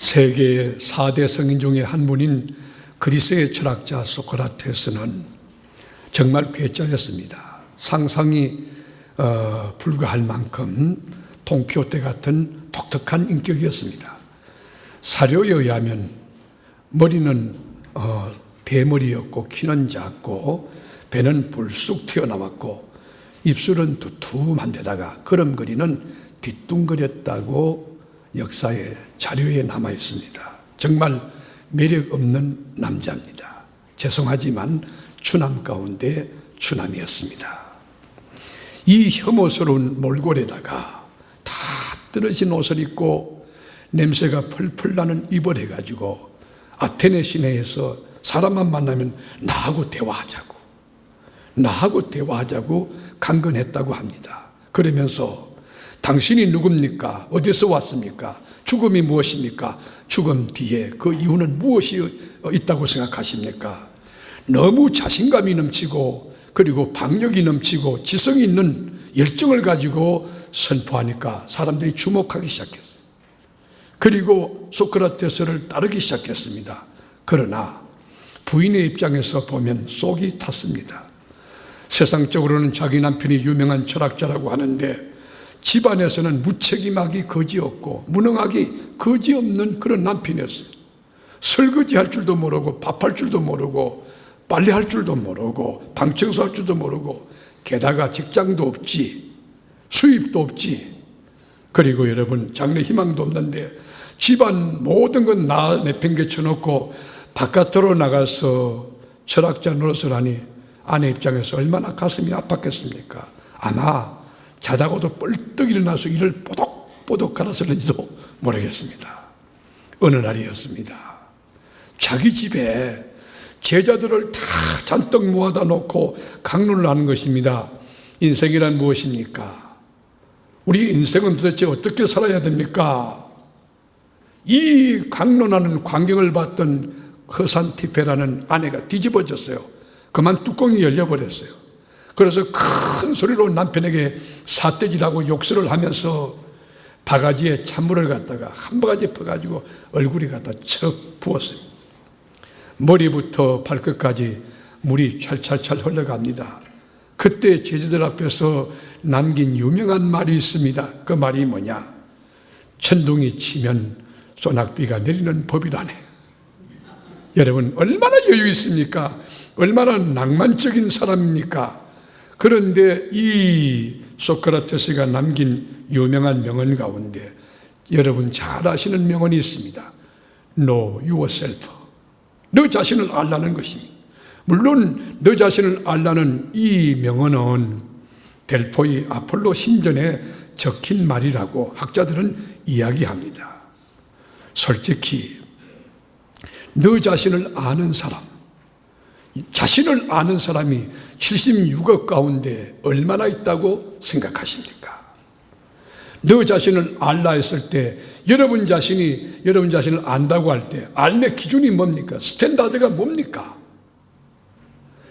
세계의 4대 성인 중에 한 분인 그리스의 철학자 소크라테스는 정말 괴짜였습니다. 상상이 불가할 만큼 돈키호테 같은 독특한 인격이었습니다. 사료에 의하면 머리는 대머리였고 키는 작고 배는 불쑥 튀어나왔고 입술은 두툼한 데다가 걸음걸이는 뒤뚱거렸다고 역사의 자료에 남아 있습니다. 정말 매력 없는 남자입니다. 죄송하지만 추남 가운데 추남이었습니다. 이 혐오스러운 몰골에다가 다 떨어진 옷을 입고 냄새가 펄펄 나는 입을 해가지고 아테네 시내에서 사람만 만나면 나하고 대화하자고 강건했다고 합니다. 그러면서 당신이 누굽니까? 어디서 왔습니까? 죽음이 무엇입니까? 죽음 뒤에 그 이유는 무엇이 있다고 생각하십니까? 너무 자신감이 넘치고 그리고 박력이 넘치고 지성이 있는 열정을 가지고 선포하니까 사람들이 주목하기 시작했어요. 그리고 소크라테스를 따르기 시작했습니다. 그러나 부인의 입장에서 보면 속이 탔습니다. 세상적으로는 자기 남편이 유명한 철학자라고 하는데 집안에서는 무책임하기 거지없고 무능하기 거지없는 그런 남편이었어요. 설거지할 줄도 모르고 밥할 줄도 모르고 빨래할 줄도 모르고 방청소할 줄도 모르고 게다가 직장도 없지 수입도 없지 그리고 여러분 장래 희망도 없는데 집안 모든 건 나 내팽개쳐놓고 바깥으로 나가서 철학자 노릇을 하니 아내 입장에서 얼마나 가슴이 아팠겠습니까? 아마 자다가도 뻘떡 일어나서 이를 뽀독뽀독 갈아설는지도 모르겠습니다. 어느 날이었습니다. 자기 집에 제자들을 다 잔뜩 모아다 놓고 강론을 하는 것입니다. 인생이란 무엇입니까? 우리 인생은 도대체 어떻게 살아야 됩니까? 이 강론하는 광경을 봤던 허산티페라는 아내가 뒤집어졌어요. 그만 뚜껑이 열려버렸어요. 그래서 큰 소리로 남편에게 삿대질하고 욕설을 하면서 바가지에 찬물을 갖다가 한 바가지 퍼가지고 얼굴에 갖다 척 부었어요. 머리부터 발끝까지 물이 찰찰찰 흘러갑니다. 그때 제자들 앞에서 남긴 유명한 말이 있습니다. 그 말이 뭐냐? 천둥이 치면 소낙비가 내리는 법이라네. 여러분 얼마나 여유 있습니까? 얼마나 낭만적인 사람입니까? 그런데 이 소크라테스가 남긴 유명한 명언 가운데 여러분 잘 아시는 명언이 있습니다. Know yourself. 너 자신을 알라는 것입니다. 물론 너 자신을 알라는 이 명언은 델포이 아폴로 신전에 적힌 말이라고 학자들은 이야기합니다. 솔직히 너 자신을 아는 사람, 자신을 아는 사람이 76억 가운데 얼마나 있다고 생각하십니까? 너 자신을 알라 했을 때 여러분 자신을 안다고 할 때 알의 기준이 뭡니까? 스탠다드가 뭡니까?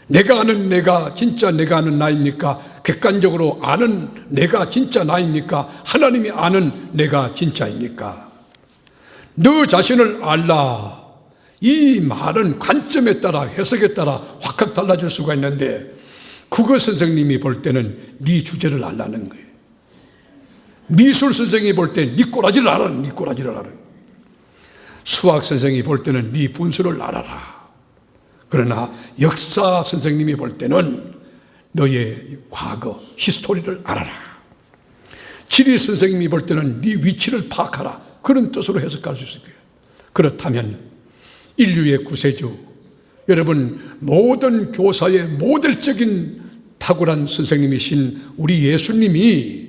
내가 아는 내가 진짜 내가 아는 나입니까? 객관적으로 아는 내가 진짜 나입니까? 하나님이 아는 내가 진짜입니까? 너 자신을 알라. 이 말은 관점에 따라 해석에 따라 확확 달라질 수가 있는데 국어 선생님이 볼 때는 네 주제를 알라는 거예요. 미술 선생님이 볼 때는 네 꼬라지를 알아라. 네 꼬라지를 알아라. 수학 선생님이 볼 때는 네 분수를 알아라. 그러나 역사 선생님이 볼 때는 너의 과거 히스토리를 알아라. 지리 선생님이 볼 때는 네 위치를 파악하라. 그런 뜻으로 해석할 수 있을 거예요. 그렇다면 인류의 구세주, 여러분 모든 교사의 모델적인 탁월한 선생님이신 우리 예수님이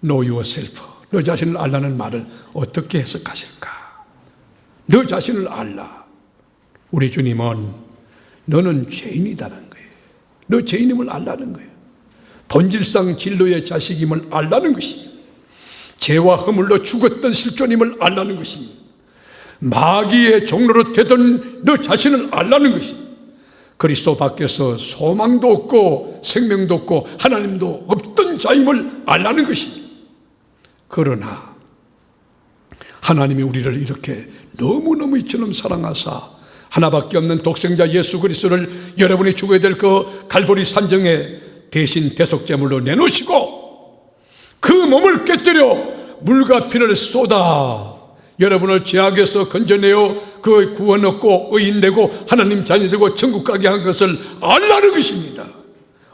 Know yourself, 너 자신을 알라는 말을 어떻게 해석하실까? 너 자신을 알라. 우리 주님은 너는 죄인이다는 거예요. 너 죄인임을 알라는 거예요. 본질상 진로의 자식임을 알라는 것입니다. 죄와 허물로 죽었던 실존임을 알라는 것입니다. 마귀의 종로로 되던 너 자신을 알라는 것입니다. 그리스도 밖에서 소망도 없고 생명도 없고 하나님도 없던 자임을 알라는 것입니다. 그러나 하나님이 우리를 이렇게 너무너무 이처럼 사랑하사 하나밖에 없는 독생자 예수 그리스도를 여러분이 죽어야 될 그 갈보리 산정에 대신 대속제물로 내놓으시고 그 몸을 깨뜨려 물과 피를 쏟아 여러분을 죄악에서 건져내어 그 구원 얻고 의인 되고 하나님 자녀 되고 천국 가게 한 것을 알라는 것입니다.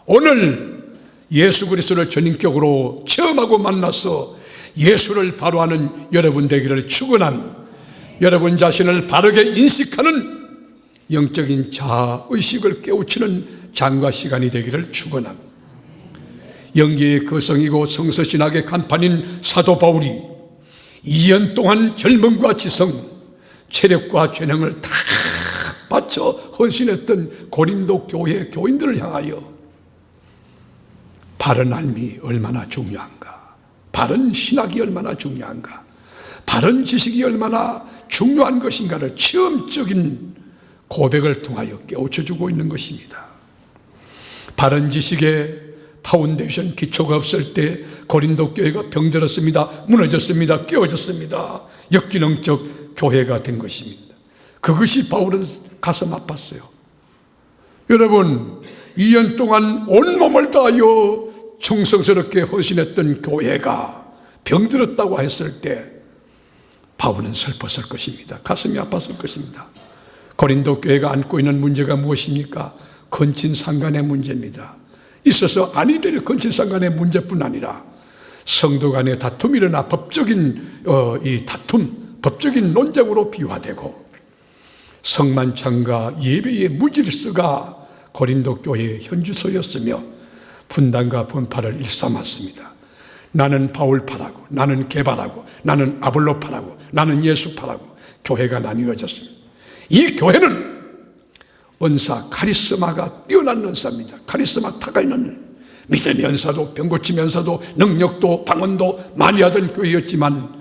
오늘 예수 그리스도를 전인격으로 체험하고 만나서 예수를 바로 아는 여러분 되기를 축원한, 여러분 자신을 바르게 인식하는 영적인 자아의식을 깨우치는 장과 시간이 되기를 축원한, 영계의 거성이고 성서신학의 간판인 사도 바울이 2년 동안 젊음과 지성, 체력과 재능을 다 바쳐 헌신했던 고린도 교회 교인들을 향하여 바른 삶이 얼마나 중요한가, 바른 신학이 얼마나 중요한가, 바른 지식이 얼마나 중요한 것인가를 체험적인 고백을 통하여 깨우쳐주고 있는 것입니다. 바른 지식의 파운데이션 기초가 없을 때 고린도 교회가 병들었습니다. 무너졌습니다. 깨어졌습니다. 역기능적 교회가 된 것입니다. 그것이 바울은 가슴 아팠어요. 여러분, 2년 동안 온몸을 다하여 충성스럽게 헌신했던 교회가 병들었다고 했을 때 바울은 슬펐을 것입니다. 가슴이 아팠을 것입니다. 고린도 교회가 안고 있는 문제가 무엇입니까? 건친상간의 문제입니다. 있어서 아니 될 건친상간의 문제뿐 아니라 성도 간의 다툼이 일어나 법적인 이 다툼, 법적인 논쟁으로 비화되고 성만찬과 예배의 무질서가 고린도 교회의 현주소였으며 분단과 분파를 일삼았습니다. 나는 바울파라고, 나는 게바라고, 나는 아볼로파라고, 나는 예수파라고 교회가 나뉘어졌습니다. 이 교회는 은사, 카리스마가 뛰어난 은사입니다. 카리스마 타가 있는 믿음의 은사도 병고침의 은사도 능력도 방언도 많이 하던 교회였지만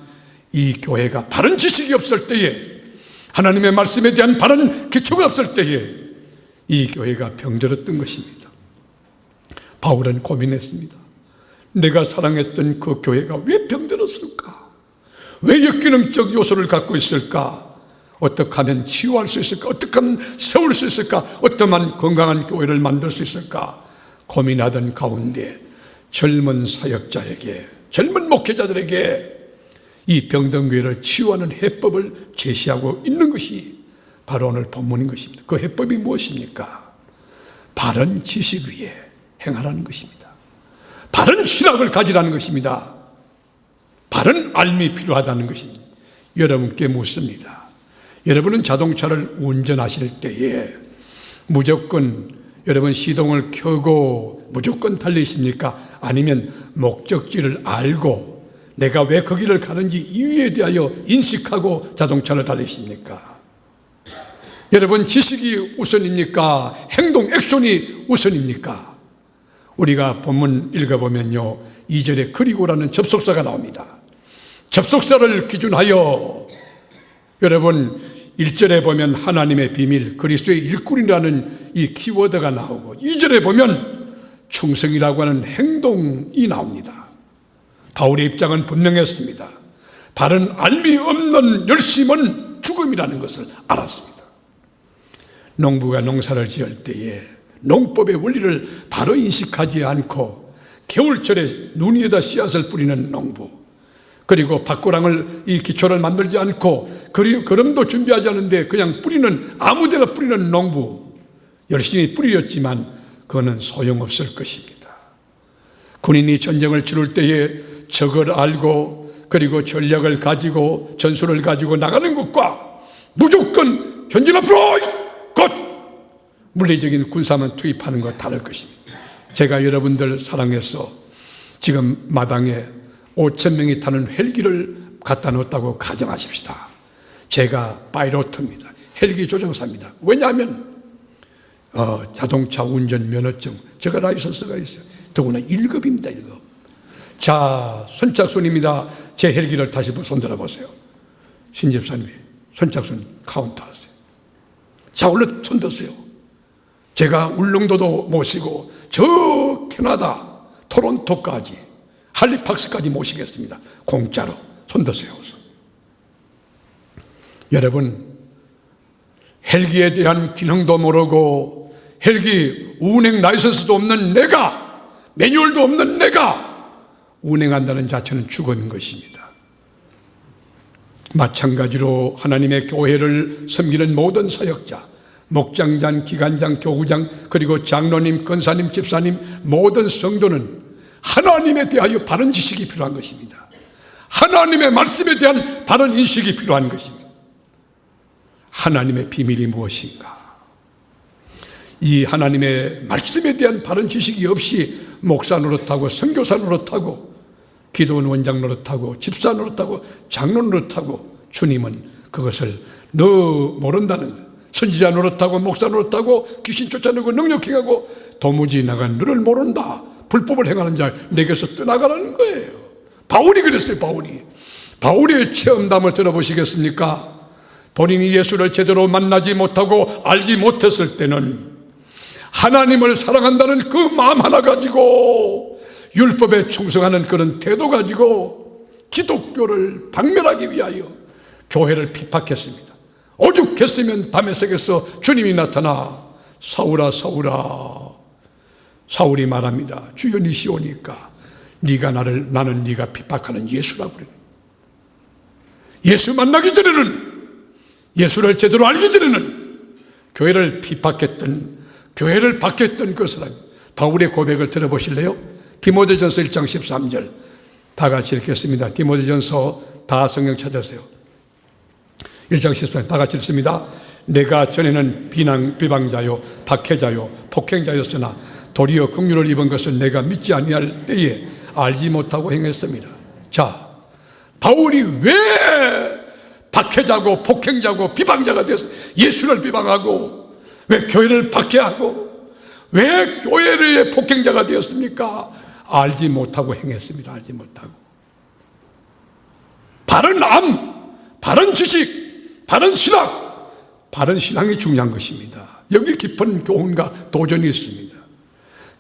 이 교회가 바른 지식이 없을 때에, 하나님의 말씀에 대한 바른 기초가 없을 때에 이 교회가 병들었던 것입니다. 바울은 고민했습니다. 내가 사랑했던 그 교회가 왜 병들었을까? 왜 역기능적 요소를 갖고 있을까? 어떻게 하면 치유할 수 있을까? 어떻게 하면 세울 수 있을까? 어떠한 건강한 교회를 만들 수 있을까? 고민하던 가운데 젊은 사역자에게, 젊은 목회자들에게 이 병든 교회를 치유하는 해법을 제시하고 있는 것이 바로 오늘 본문인 것입니다. 그 해법이 무엇입니까? 바른 지식 위에 행하라는 것입니다. 바른 신학을 가지라는 것입니다. 바른 알미 필요하다는 것입니다. 여러분께 묻습니다. 여러분은 자동차를 운전하실 때에 무조건 여러분 시동을 켜고 무조건 달리십니까? 아니면 목적지를 알고 내가 왜 거기를 가는지 이유에 대하여 인식하고 자동차를 달리십니까? 여러분, 지식이 우선입니까? 행동, 액션이 우선입니까? 우리가 본문 읽어보면요, 2절에 그리고라는 접속사가 나옵니다. 접속사를 기준하여 여러분 1절에 보면 하나님의 비밀, 그리스도의 일꾼이라는 이 키워드가 나오고 2절에 보면 충성이라고 하는 행동이 나옵니다. 바울의 입장은 분명했습니다. 바른 알미 없는 열심은 죽음이라는 것을 알았습니다. 농부가 농사를 지을 때에 농법의 원리를 바로 인식하지 않고 겨울철에 눈 위에다 씨앗을 뿌리는 농부, 그리고 밭고랑을 이 기초를 만들지 않고 거름도 준비하지 않은데 그냥 뿌리는, 아무데나 뿌리는 농부, 열심히 뿌리렸지만 그거는 소용없을 것입니다. 군인이 전쟁을 치를 때에 적을 알고 그리고 전략을 가지고 전술을 가지고 나가는 것과 무조건 전진 앞으로 곧 물리적인 군사만 투입하는 것 다를 것입니다. 제가 여러분들 사랑해서 지금 마당에 5,000명이 타는 헬기를 갖다 놓았다고 가정하십시다. 제가 파이로트입니다. 헬기 조종사입니다. 왜냐하면 자동차 운전 면허증, 제가 라이선스가 있어요. 더구나 1급입니다. 1급. 자, 선착순입니다. 제 헬기를 다시 한번 손들어 보세요. 신 집사님이 선착순 카운트 하세요. 자, 얼른 손 드세요. 제가 울릉도도 모시고 저 캐나다 토론토까지 할리팍스까지 모시겠습니다. 공짜로 손 드세요. 여러분, 헬기에 대한 기능도 모르고 헬기 운행 라이선스도 없는 내가, 매뉴얼도 없는 내가 운행한다는 자체는 죽음인 것입니다. 마찬가지로 하나님의 교회를 섬기는 모든 사역자, 목장장, 기관장, 교구장, 그리고 장로님, 권사님, 집사님, 모든 성도는 하나님에 대하여 바른 지식이 필요한 것입니다. 하나님의 말씀에 대한 바른 인식이 필요한 것입니다. 하나님의 비밀이 무엇인가? 이 하나님의 말씀에 대한 바른 지식이 없이 목사 노릇하고 선교사 노릇하고 기도원 원장 노릇하고 집사 노릇하고 장로 노릇하고 주님은 그것을 너 모른다는 거예요. 선지자 노릇하고 목사 노릇하고 귀신 쫓아내고 능력 행하고 도무지 나간 너를 모른다. 불법을 행하는 자 내게서 떠나가라는 거예요. 바울이 그랬어요. 바울의 체험담을 들어보시겠습니까? 본인이 예수를 제대로 만나지 못하고 알지 못했을 때는 하나님을 사랑한다는 그 마음 하나 가지고 율법에 충성하는 그런 태도 가지고 기독교를 박멸하기 위하여 교회를 핍박했습니다. 오죽했으면 다메섹에서 주님이 나타나 사울아 사울아, 사울이 말합니다. 주여 니시 오니까 나는 네가 핍박하는 예수라고 그래요. 예수 만나기 전에는, 예수를 제대로 알기 전에는 교회를 핍박했던, 교회를 박했던 그 사람, 바울의 고백을 들어보실래요? 디모데전서 1장 13절 다 같이 읽겠습니다. 디모데전서 다 성경 찾으세요. 1장 13절 다 같이 읽습니다. 내가 전에는 비방자요 박해자요 폭행자였으나 도리어 긍휼을 입은 것을 내가 믿지 아니할 때에 알지 못하고 행했습니다. 자, 바울이 왜 박해자고 폭행자고 비방자가 돼서 예수를 비방하고 왜 교회를 박해하고 왜 교회의 폭행자가 되었습니까? 알지 못하고 행했습니다. 알지 못하고. 바른 암, 바른 지식, 바른 신학, 바른 신앙이 중요한 것입니다. 여기 깊은 교훈과 도전이 있습니다.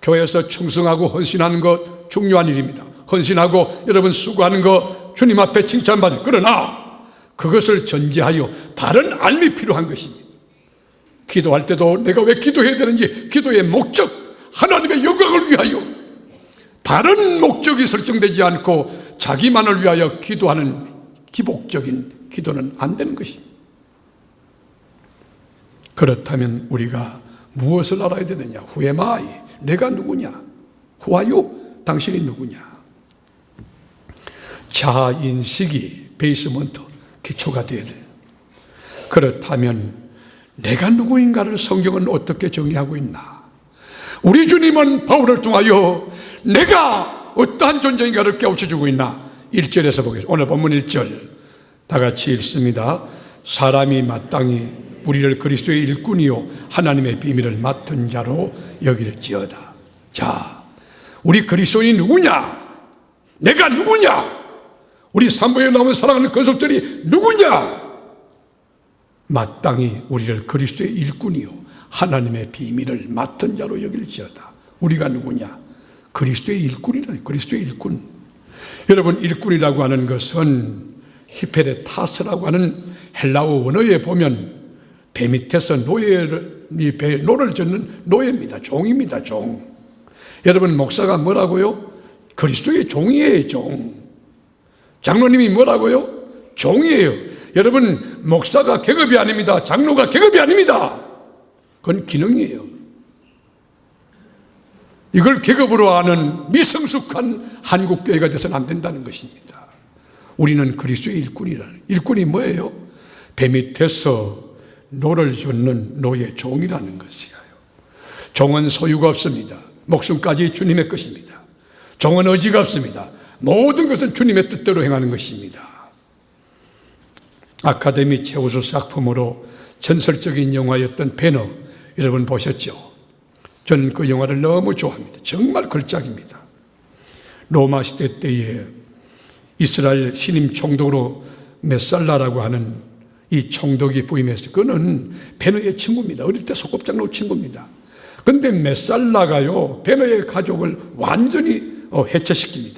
교회에서 충성하고 헌신하는 것 중요한 일입니다. 헌신하고 여러분 수고하는 것 주님 앞에 칭찬받는, 그러나 그것을 전제하여 바른 알미 필요한 것입니다. 기도할 때도 내가 왜 기도해야 되는지, 기도의 목적, 하나님의 영광을 위하여 바른 목적이 설정되지 않고 자기만을 위하여 기도하는 기복적인 기도는 안 되는 것입니다. 그렇다면 우리가 무엇을 알아야 되느냐? 후에마이, 내가 누구냐? 후아유, 당신이 누구냐? 자인식이 베이스먼트, 기초가 되어야 돼요. 그렇다면 내가 누구인가를 성경은 어떻게 정의하고 있나? 우리 주님은 바울을 통하여 내가 어떠한 존재인가를 깨우쳐주고 있나? 1절에서 보겠습니다. 오늘 본문 1절 다 같이 읽습니다. 사람이 마땅히 우리를 그리스도의 일꾼이요 하나님의 비밀을 맡은 자로 여길지어다. 자, 우리 그리스도인이 누구냐? 내가 누구냐? 우리 산부에 나오는 사랑하는 권속들이 누구냐? 마땅히 우리를 그리스도의 일꾼이요 하나님의 비밀을 맡은 자로 여길지어다. 우리가 누구냐? 그리스도의 일꾼이라니. 그리스도의 일꾼. 여러분, 일꾼이라고 하는 것은 히페레타스라고 하는 헬라어 원어에 보면 배 밑에서 노를 젓는 노예입니다. 종입니다. 종. 여러분, 목사가 뭐라고요? 그리스도의 종이에요. 종. 장로님이 뭐라고요? 종이에요. 여러분, 목사가 계급이 아닙니다. 장로가 계급이 아닙니다. 그건 기능이에요. 이걸 계급으로 하는 미성숙한 한국교회가 돼서는 안 된다는 것입니다. 우리는 그리스도의 일꾼이라는. 일꾼이 뭐예요? 배 밑에서 노를 젓는 노예, 종이라는 것이에요. 종은 소유가 없습니다. 목숨까지 주님의 것입니다. 종은 의지가 없습니다. 모든 것은 주님의 뜻대로 행하는 것입니다. 아카데미 최우수 작품으로 전설적인 영화였던 배너, 여러분 보셨죠? 저는 그 영화를 너무 좋아합니다. 정말 걸작입니다. 로마 시대 때에 이스라엘 신임 총독으로 메살라라고 하는 이 총독이 부임했어요. 그는 베너의 친구입니다. 어릴 때 소꿉장로 친구입니다. 그런데 메살라가요, 베너의 가족을 완전히 해체시킵니다.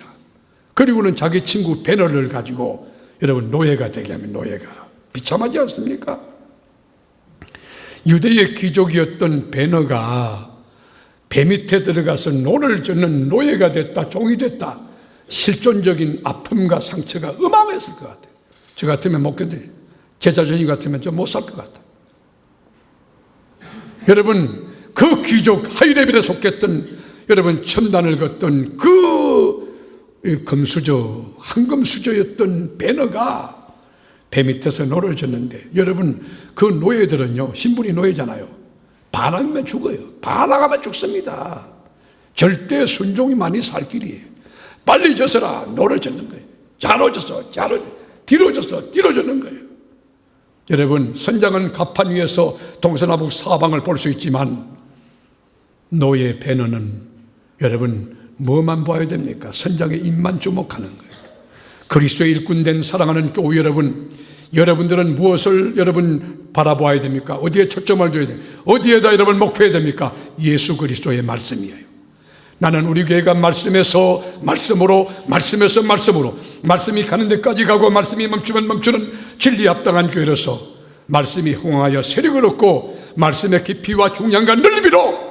그리고는 자기 친구 베너를 가지고 여러분 노예가 되게 하면, 노예가 비참하지 않습니까? 유대의 귀족이었던 베너가 배 밑에 들어가서 노를 젓는 노예가 됐다, 종이 됐다. 실존적인 아픔과 상처가 어마어마했을 것 같아요. 저 같으면 못 견뎌요. 제 자신이 같으면 좀 못 살 것 같아요. 여러분, 그 귀족 하이레벨에 속했던, 여러분 첨단을 걷던 그 금수저, 황금수저였던 베너가 배 밑에서 노를 젓는데, 여러분 그 노예들은요, 신분이 노예잖아요. 반항하면 죽어요. 반항하면 죽습니다. 절대 순종이 많이 살 길이에요. 빨리 젖어라, 노를 젓는 거예요. 좌로 젖어, 좌로, 뒤로 젖어, 뒤로 젓는 거예요. 여러분, 선장은 갑판 위에서 동서남북 사방을 볼 수 있지만 노예 베너는 여러분 뭐만 봐야 됩니까? 선장의 입만 주목하는 거예요. 그리스도의 일꾼된 사랑하는 교회 여러분, 여러분들은 무엇을 여러분 바라보아야 됩니까? 어디에 초점을 둬야 됩니까? 어디에다 여러분 목표해야 됩니까? 예수 그리스도의 말씀이에요. 나는 우리 교회가 말씀에서 말씀으로, 말씀에서 말씀으로, 말씀이 가는 데까지 가고 말씀이 멈추면 멈추는 진리 합당한 교회로서 말씀이 흥하여 세력을 얻고 말씀의 깊이와 중량과 넓이로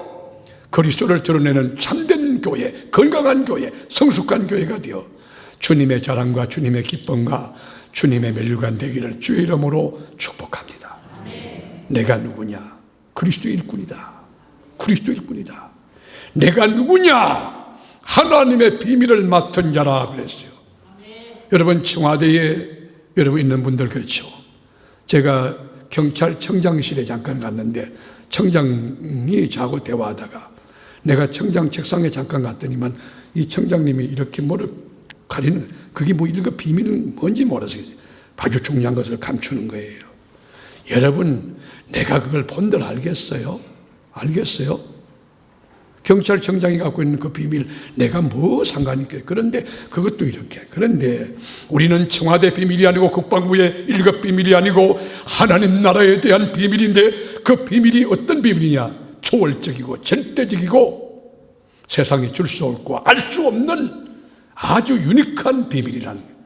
그리스도를 드러내는 참된 교회, 건강한 교회, 성숙한 교회가 되어 주님의 자랑과 주님의 기쁨과 주님의 멸류관 되기를 주의 이름으로 축복합니다. 내가 누구냐? 그리스도의 일꾼이다. 그리스도의 일꾼이다. 내가 누구냐? 하나님의 비밀을 맡은 자라 그랬어요. 여러분, 청와대에 여러분 있는 분들 그렇죠. 제가 경찰청장실에 잠깐 갔는데 청장이 자고 대화하다가 내가 청장 책상에 잠깐 갔더니만 이 청장님이 이렇게 뭐를 가리는, 그게 뭐 이런 거 비밀은 뭔지 몰라서 아주 중요한 것을 감추는 거예요. 여러분, 내가 그걸 본들 알겠어요? 알겠어요? 경찰청장이 갖고 있는 그 비밀 내가 뭐 상관이 있겠어요? 그런데 그것도 이렇게, 그런데 우리는 청와대 비밀이 아니고 국방부의 1급 비밀이 아니고 하나님 나라에 대한 비밀인데, 그 비밀이 어떤 비밀이냐? 초월적이고 절대적이고 세상에 줄 수 없고 알 수 없는 아주 유니크한 비밀이라는 거예요.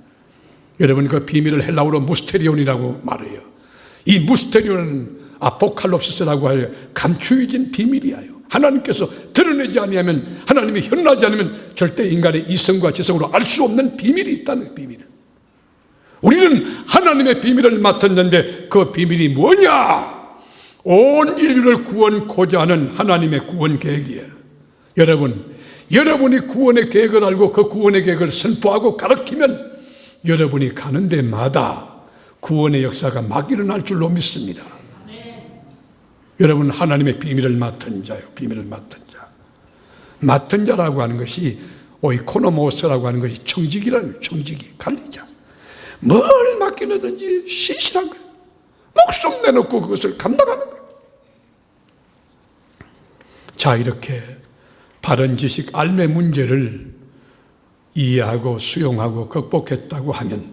여러분, 그 비밀을 헬라어로 무스테리온이라고 말해요. 이 무스테리온은 아포칼립시스라고 하여 감추어진 비밀이에요. 하나님께서 드러내지 아니하면, 하나님이 현존하지 않으면 절대 인간의 이성과 지성으로 알 수 없는 비밀이 있다는 비밀. 우리는 하나님의 비밀을 맡았는데 그 비밀이 뭐냐? 온 인류를 구원코자 하는 하나님의 구원 계획이에요. 여러분, 여러분이 구원의 계획을 알고 그 구원의 계획을 선포하고 가르치면 여러분이 가는 데마다 구원의 역사가 막 일어날 줄로 믿습니다. 여러분, 하나님의 비밀을 맡은 자요. 비밀을 맡은 자. 맡은 자라고 하는 것이 오이코노모스라고 하는 것이 청직이라는 거예요. 청직이, 관리자. 뭘 맡기는든지 신실한 거예요. 목숨 내놓고 그것을 감당하는 거예요. 자, 이렇게 바른 지식, 알매 문제를 이해하고 수용하고 극복했다고 하면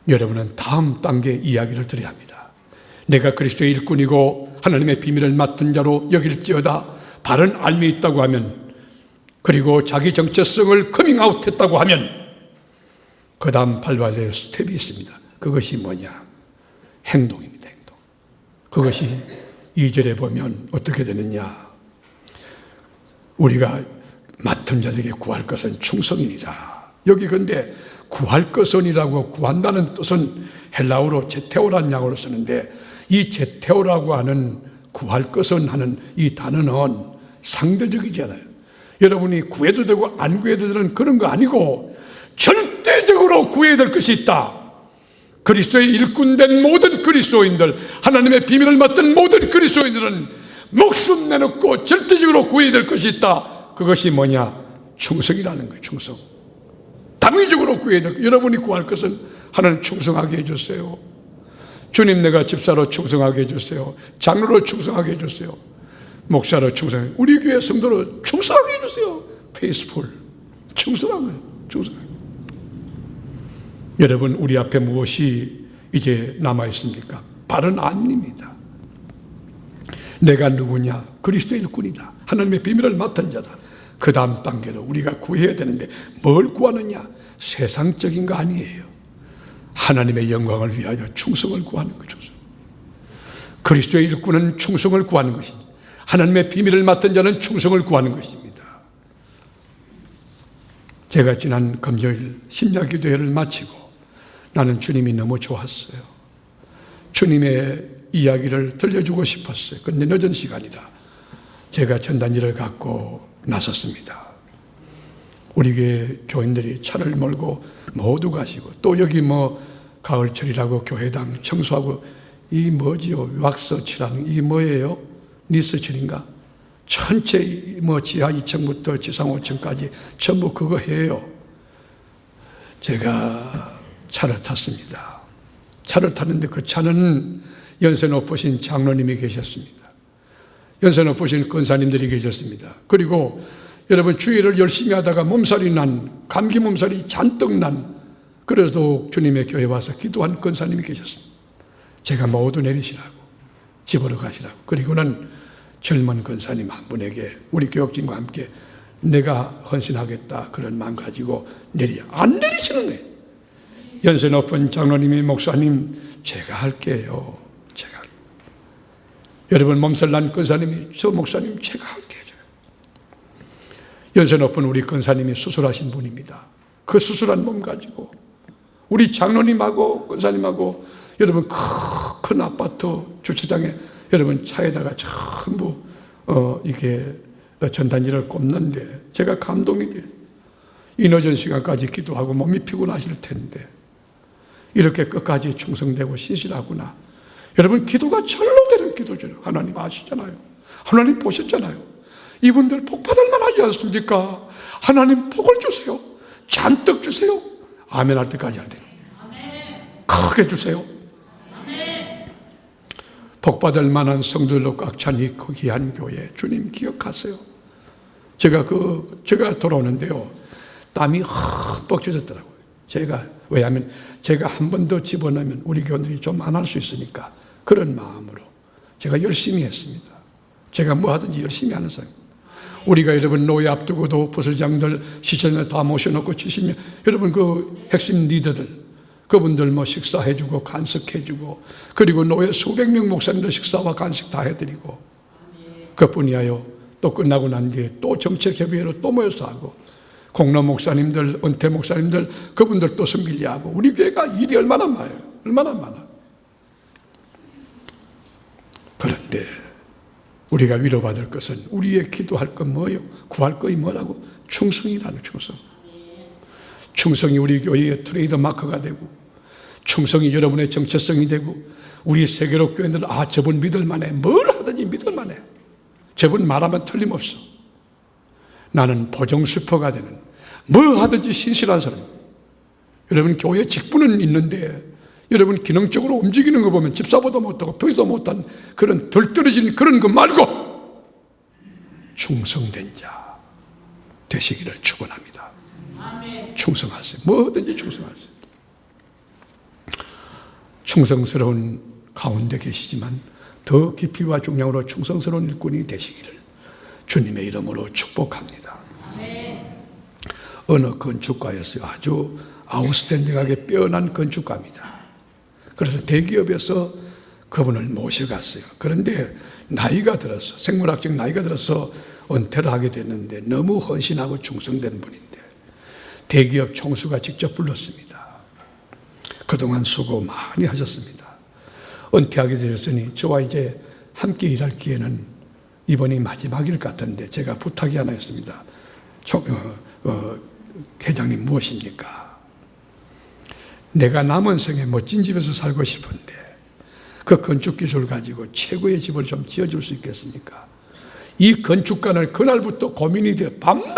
여러분은 다음 단계 이야기를 드려야 합니다. 내가 그리스도의 일꾼이고 하나님의 비밀을 맡은 자로 여길지어다 바른 알미 있다고 하면, 그리고 자기 정체성을 커밍아웃 했다고 하면 그 다음 밟아야 될 스텝이 있습니다. 그것이 뭐냐? 행동입니다. 행동. 그것이 2절에 보면 어떻게 되느냐? 우리가 맡은 자들에게 구할 것은 충성이니라. 여기 근데 구할 것은이라고, 구한다는 뜻은 헬라어로 제테오라는 약어로 쓰는데, 이 제테오라고 하는 구할 것은 하는 이 단어는 상대적이잖아요. 여러분이 구해도 되고 안 구해도 되는 그런 거 아니고 절대적으로 구해야 될 것이 있다. 그리스도의 일꾼된 모든 그리스도인들, 하나님의 비밀을 맡은 모든 그리스도인들은 목숨 내놓고 절대적으로 구해야 될 것이 있다. 그것이 뭐냐? 충성이라는 거예요. 충성. 당위적으로 구해야 될 것. 여러분이 구할 것은 하나님 충성하게 해주세요. 주님, 내가 집사로 충성하게 해주세요. 장로로 충성하게 해주세요. 목사로 충성하게, 우리 교회 성도로 충성하게 해주세요. 페이스풀. 충성한 거예요. 충성하게. 여러분, 우리 앞에 무엇이 이제 남아있습니까? 바른 안입니다. 내가 누구냐? 그리스도의 일꾼이다. 하나님의 비밀을 맡은 자다. 그 다음 단계로 우리가 구해야 되는데 뭘 구하느냐? 세상적인 거 아니에요. 하나님의 영광을 위하여 충성을 구하는 거죠. 그리스도의 일꾼은 충성을 구하는 것입니다. 하나님의 비밀을 맡은 자는 충성을 구하는 것입니다. 제가 지난 금요일 심야기도회를 마치고 나는 주님이 너무 좋았어요. 주님의 이야기를 들려주고 싶었어요. 그런데 늦은 시간이라 제가 전단지를 갖고 나섰습니다. 우리 교회 교인들이 차를 몰고 모두 가시고, 또 여기 가을철이라고 교회당 청소하고, 이 뭐지요? 왁스 칠하는 이게 뭐예요? 니스 칠인가? 전체 지하 2층부터 지상 5층까지 전부 그거 해요. 제가 차를 탔습니다. 차를 탔는데 그 차는 연세 높으신 장로님이 계셨습니다. 연세 높으신 권사님들이 계셨습니다. 그리고 여러분, 주일을 열심히 하다가 몸살이 난, 감기 몸살이 잔뜩 난, 그래도 주님의 교회에 와서 기도한 권사님이 계셨습니다. 제가 모두 내리시라고, 집으로 가시라고. 그리고는 젊은 권사님 한 분에게 우리 교역진과 함께 내가 헌신하겠다 그런 마음 가지고 안 내리시는 거예요. 연세 높은 장로님이, 목사님 제가 할게요. 여러분, 몸살 난 권사님이, 저 목사님 제가 할게요. 연세 높은 우리 권사님이 수술하신 분입니다. 그 수술한 몸 가지고 우리 장로님하고 권사님하고 여러분 큰 아파트 주차장에 여러분 차에다가 전부 이게 전단지를 꼽는데 제가 감동이 돼요. 이 늦은 시간까지 기도하고 몸이 피곤하실 텐데 이렇게 끝까지 충성되고 신실하구나. 여러분, 기도가 절로 되는 기도죠. 하나님 아시잖아요. 하나님 보셨잖아요. 이분들 복 받을 만하지 않습니까? 하나님 복을 주세요. 잔뜩 주세요. 아멘 할 때까지 해야 돼요. 크게 주세요. 복 받을 만한 성들로 꽉 찬 이 귀한 교회, 주님 기억하세요. 제가 돌아오는데요, 땀이 흠뻑 젖었더라고요. 왜냐하면 제가 한 번 더 집어넣으면 우리 교인들이 좀 안 할 수 있으니까 그런 마음으로 제가 열심히 했습니다. 제가 뭐 하든지 열심히 하는 사람. 우리가 여러분 노예 앞두고도 부설장들 시청을 다 모셔놓고 70명, 여러분 그 핵심 리더들, 그분들 식사해주고 간석해주고, 그리고 노예 수백 명 목사님들 식사와 간식 다 해드리고, 그뿐이야요. 또 끝나고 난 뒤에 또 정책협의회로 또 모여서 하고, 공로 목사님들, 은퇴 목사님들, 그분들 또 섬기려 하고, 우리 교회가 일이 얼마나 많아요. 얼마나 많아. 그런데 우리가 위로받을 것은, 우리의 기도할 건 뭐예요? 구할 것이 뭐라고? 충성이라는 충성. 충성이 우리 교회의 트레이드 마크가 되고, 충성이 여러분의 정체성이 되고, 우리 세계로 교회들, 저분 믿을만해. 뭘 하든지 믿을만해. 저분 말하면 틀림없어. 나는 보정 슈퍼가 되는, 뭐 하든지 신실한 사람. 여러분, 교회 직분은 있는데 여러분 기능적으로 움직이는 거 보면 집사보다 못하고 표기도 못한 그런 덜 떨어진 그런 거 말고 충성된 자 되시기를 축원합니다. 충성하세요. 뭐든지 충성하세요. 충성스러운 가운데 계시지만 더 깊이와 중량으로 충성스러운 일꾼이 되시기를 주님의 이름으로 축복합니다. 어느 건축가였어요. 아주 아웃스탠딩하게 빼어난 건축가입니다. 그래서 대기업에서 그분을 모셔갔어요. 그런데 나이가 들어서, 생물학적 나이가 들어서 은퇴를 하게 됐는데 너무 헌신하고 충성된 분인데 대기업 총수가 직접 불렀습니다. 그동안 수고 많이 하셨습니다. 은퇴하게 되셨으니 저와 이제 함께 일할 기회는 이번이 마지막일 것 같은데 제가 부탁이 하나 있습니다. 회장님 무엇입니까? 내가 남은 생에 멋진 집에서 살고 싶은데 그 건축 기술 가지고 최고의 집을 좀 지어줄 수 있겠습니까? 이 건축가는 그날부터 고민이 돼 밤낮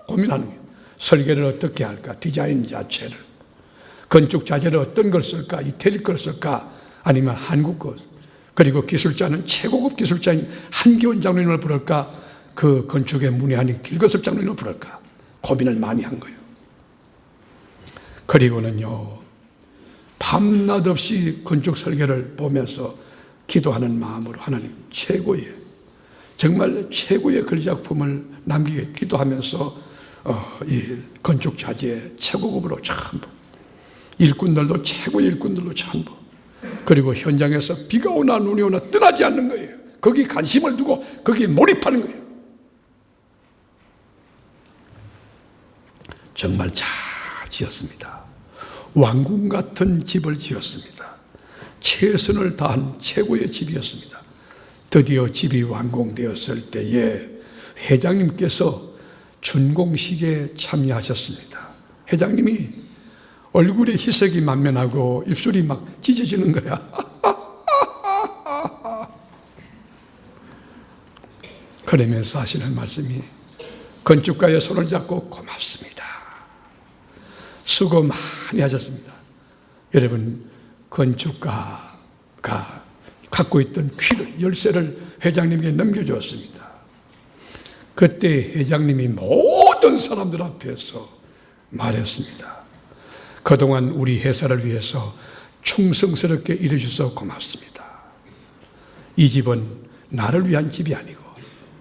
고민하는 거예요. 설계를 어떻게 할까? 디자인 자체를, 건축 자재를 어떤 걸 쓸까? 이태리 걸 쓸까? 아니면 한국 것. 그리고 기술자는 최고급 기술자인 한기원 장로님을 부를까? 그 건축의 문외한인 길거섭 장로님을 부를까? 고민을 많이 한 거예요. 그리고는요, 밤낮 없이 건축 설계를 보면서 기도하는 마음으로 하나님 최고의, 정말 최고의 걸작품을 남기게 기도하면서 이 건축 자재 최고급으로 전부 일꾼들도 최고의 일꾼들로 전부. 그리고 현장에서 비가 오나 눈이 오나 떠나지 않는 거예요. 거기 관심을 두고 거기에 몰입하는 거예요. 정말 잘 지었습니다. 왕궁 같은 집을 지었습니다. 최선을 다한 최고의 집이었습니다. 드디어 집이 완공되었을 때에 회장님께서 준공식에 참여하셨습니다. 회장님이 얼굴에 희석이 만면하고 입술이 막 찢어지는 거야. 그러면서 하시는 말씀이, 건축가의 손을 잡고 고맙습니다. 수고 많이 하셨습니다. 여러분, 건축가가 갖고 있던 퀴를, 열쇠를 회장님에게 넘겨주었습니다. 그때 회장님이 모든 사람들 앞에서 말했습니다. 그동안 우리 회사를 위해서 충성스럽게 일해주셔서 고맙습니다. 이 집은 나를 위한 집이 아니고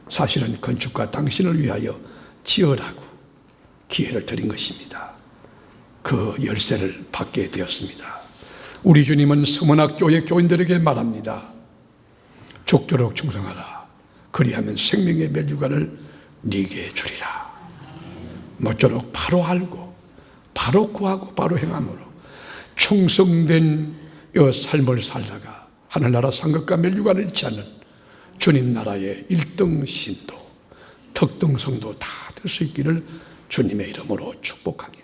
사실은 건축가 당신을 위하여 지으라고 기회를 드린 것입니다. 그 열쇠를 받게 되었습니다. 우리 주님은 서문학교의 교인들에게 말합니다. 죽도록 충성하라. 그리하면 생명의 멸류관을 네게 주리라. 모쪼록 바로 알고 바로 구하고 바로 행함으로 충성된 이 삶을 살다가 하늘나라 상급과 멸류관을 잃지 않는 주님 나라의 1등 신도, 특등 성도 다 될 수 있기를 주님의 이름으로 축복합니다.